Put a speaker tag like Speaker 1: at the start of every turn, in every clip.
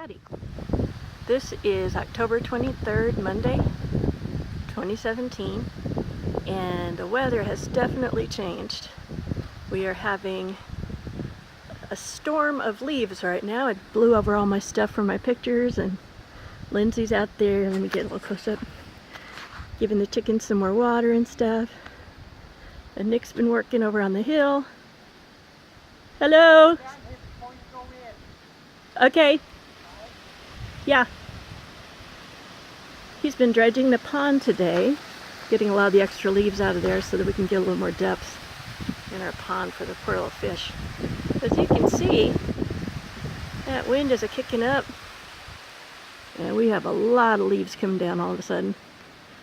Speaker 1: Howdy. This is October 23rd, Monday, 2017, and the weather has definitely changed. We are having a storm of leaves right now. It blew over all my stuff from my pictures, and Lindsay's out there. Let me get a little close up, giving the chickens some more water and stuff. And Nick's been working over on the hill. Hello. Okay. Yeah. He's been dredging the pond today, getting a lot of the extra leaves out of there so that we can get a little more depth in our pond for the poor little fish. As you can see, that wind is kicking up, and we have a lot of leaves coming down all of a sudden.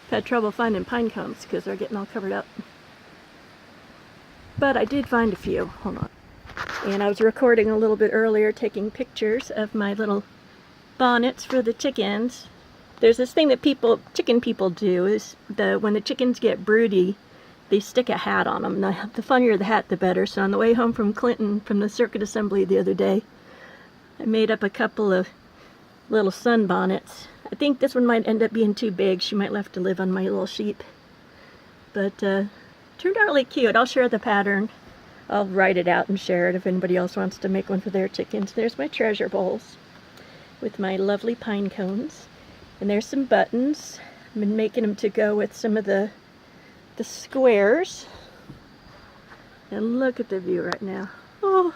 Speaker 1: I've had trouble finding pine cones because they're getting all covered up. But I did find a few. Hold on. And I was recording a little bit earlier, taking pictures of my little bonnets for the chickens. There's this thing that chicken people do, is when the chickens get broody, they stick a hat on them. The funnier the hat, the better. So on the way home from Clinton, from the circuit assembly the other day, I made up a couple of little sun bonnets. I think this one might end up being too big. She might have to live on my little sheep. But turned out really cute. I'll share the pattern. I'll write it out and share it if anybody else wants to make one for their chickens. There's my treasure bowls with my lovely pine cones. And there's some buttons. I've been making them to go with some of the squares. And look at the view right now. Oh,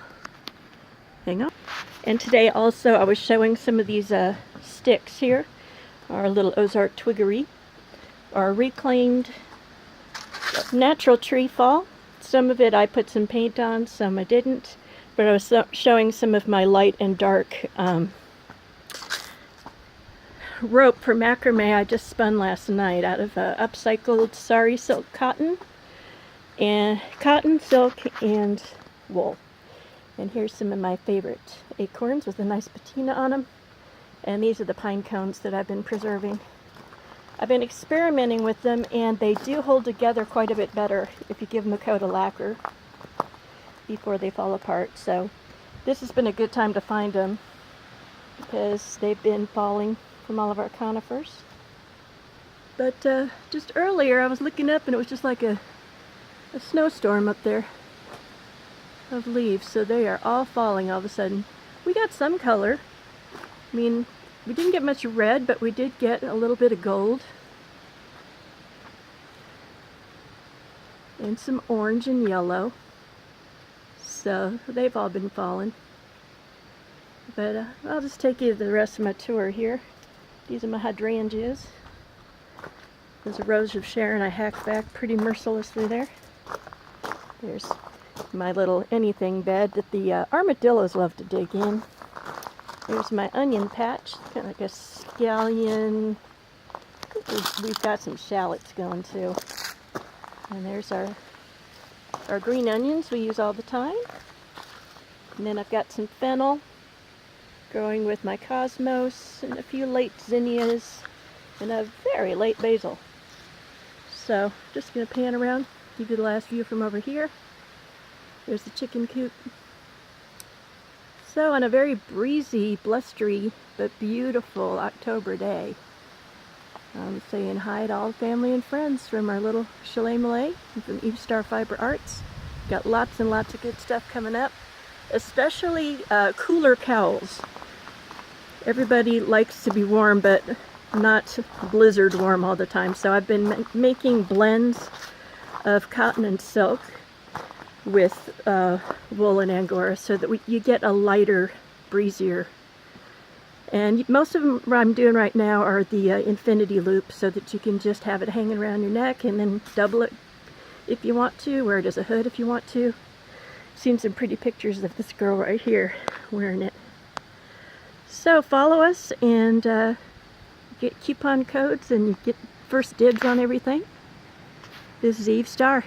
Speaker 1: hang on. And today also I was showing some of these sticks here. Our little Ozark twiggery. Our reclaimed natural tree fall. Some of it I put some paint on, some I didn't. But I was showing some of my light and dark rope for macrame I just spun last night out of upcycled sari silk cotton, silk, and wool. And here's some of my favorite acorns with a nice patina on them. And these are the pine cones that I've been preserving. I've been experimenting with them, and they do hold together quite a bit better if you give them a coat of lacquer before they fall apart. So this has been a good time to find them because they've been falling from all of our conifers. But just earlier I was looking up and it was just like a snowstorm up there of leaves. So they are all falling all of a sudden. We got some color. I mean, we didn't get much red, but we did get a little bit of gold. And some orange and yellow. So they've all been falling. But I'll just take you to the rest of my tour here. These are my hydrangeas. There's a rose of Sharon I hacked back pretty mercilessly there. There's my little anything bed that the armadillos love to dig in. There's my onion patch, kind of like a scallion. We've got some shallots going too. And there's our green onions we use all the time. And then I've got some fennel growing with my cosmos and a few late zinnias and a very late basil. So just going to pan around, give you the last view from over here. There's the chicken coop. So on a very breezy, blustery, but beautiful October day, I'm saying hi to all family and friends from our little chalet malay from Starr Fiber Arts. Got lots and lots of good stuff coming up, especially cooler cowls. Everybody likes to be warm, but not blizzard warm all the time. So I've been making blends of cotton and silk with wool and angora so that you get a lighter, breezier. And most of them I'm doing right now are the infinity loop, so that you can just have it hanging around your neck and then double it if you want to, wear it as a hood if you want to. Seen some pretty pictures of this girl right here wearing it. So follow us and get coupon codes and you get first dibs on everything. This is Starr.